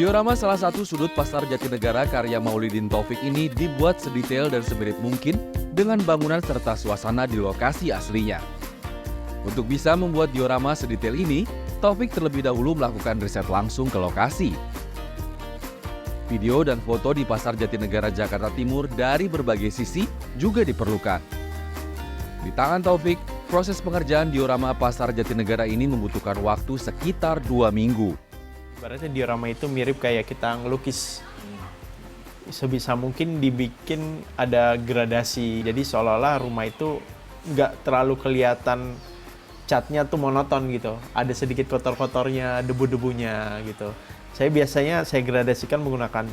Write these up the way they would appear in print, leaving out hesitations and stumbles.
Diorama salah satu sudut pasar Jatinegara karya Maulidin Taufik ini dibuat sedetail dan semirip mungkin dengan bangunan serta suasana di lokasi aslinya. Untuk bisa membuat diorama sedetail ini, Taufik terlebih dahulu melakukan riset langsung ke lokasi. Video dan foto di Pasar Jatinegara, Jakarta Timur dari berbagai sisi juga diperlukan. Di tangan Taufik, proses pengerjaan diorama Pasar Jatinegara ini membutuhkan waktu sekitar 2 minggu. Ibaratnya diorama itu mirip kayak kita ngelukis. Sebisa mungkin dibikin ada gradasi. Jadi seolah-olah rumah itu nggak terlalu kelihatan catnya tuh monoton gitu. Ada sedikit kotor-kotornya, debu-debunya gitu. Saya gradasikan menggunakan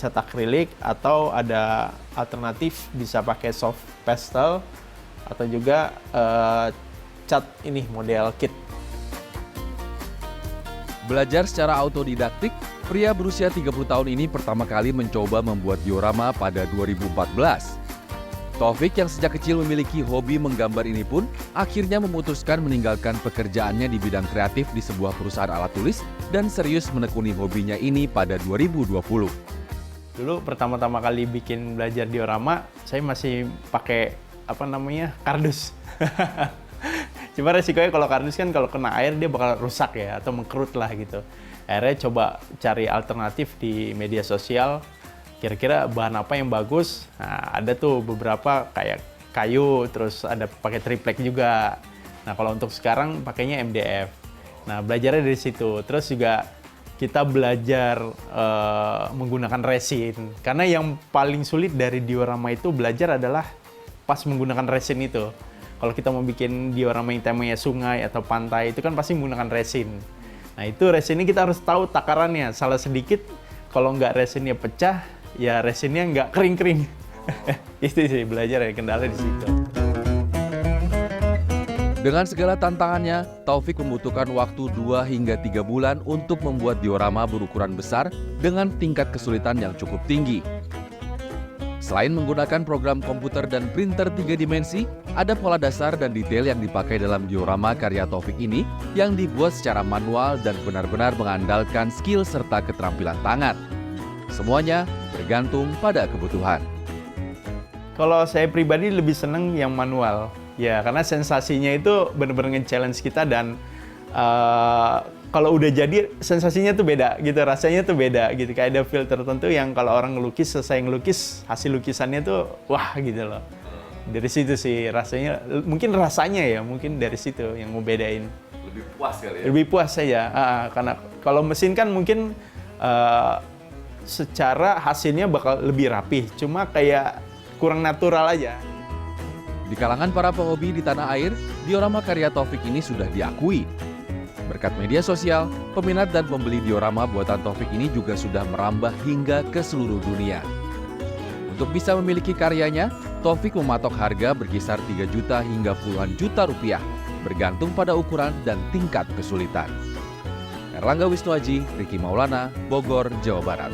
cat akrilik atau ada alternatif bisa pakai soft pastel atau juga cat ini model kit. Belajar secara autodidaktik, pria berusia 30 tahun ini pertama kali mencoba membuat diorama pada 2014. Taufik yang sejak kecil memiliki hobi menggambar ini pun akhirnya memutuskan meninggalkan pekerjaannya di bidang kreatif di sebuah perusahaan alat tulis dan serius menekuni hobinya ini pada 2020. Dulu pertama-tama kali bikin belajar diorama, saya masih pakai kardus. Cuma resikonya kalau kardus kan kalau kena air dia bakal rusak ya atau mengkerut lah gitu. Akhirnya coba cari alternatif di media sosial. Kira-kira bahan apa yang bagus? Nah, ada tuh beberapa kayak kayu, terus ada pakai triplek juga. Nah, kalau untuk sekarang pakainya MDF. Nah, belajarnya dari situ. Terus juga kita belajar menggunakan resin. Karena yang paling sulit dari diorama itu belajar adalah pas menggunakan resin itu. Kalau kita mau bikin diorama yang temanya sungai atau pantai, itu kan pasti menggunakan resin. Nah, itu resin ini kita harus tahu takarannya. Salah sedikit, kalau nggak resinnya pecah, ya resinnya nggak kering-kering. Itu sih belajar ya, kendala di situ. Dengan segala tantangannya, Taufik membutuhkan waktu 2 hingga 3 bulan untuk membuat diorama berukuran besar dengan tingkat kesulitan yang cukup tinggi. Selain menggunakan program komputer dan printer 3 dimensi, ada pola dasar dan detail yang dipakai dalam diorama karya Taufik ini yang dibuat secara manual dan benar-benar mengandalkan skill serta keterampilan tangan. Semuanya bergantung pada kebutuhan. Kalau saya pribadi lebih seneng yang manual, ya karena sensasinya itu benar-benar nge-challenge kita dan kalau udah jadi sensasinya tuh beda gitu, rasanya tuh beda gitu. Kayak ada feel tertentu yang kalau orang ngelukis, selesai ngelukis, hasil lukisannya tuh wah gitu loh. Dari situ sih rasanya, mungkin dari situ yang mau bedain. Lebih puas kali ya? Lebih puas saja, karena kalau mesin kan mungkin secara hasilnya bakal lebih rapih, cuma kayak kurang natural aja. Di kalangan para pehobi di tanah air, diorama karya Taufik ini sudah diakui. Berkat media sosial, peminat dan pembeli diorama buatan Taufik ini juga sudah merambah hingga ke seluruh dunia. Untuk bisa memiliki karyanya, Taufik mematok harga berkisar 3 juta hingga puluhan juta rupiah, bergantung pada ukuran dan tingkat kesulitan. Erlangga Wisnuaji, Riki Maulana, Bogor, Jawa Barat.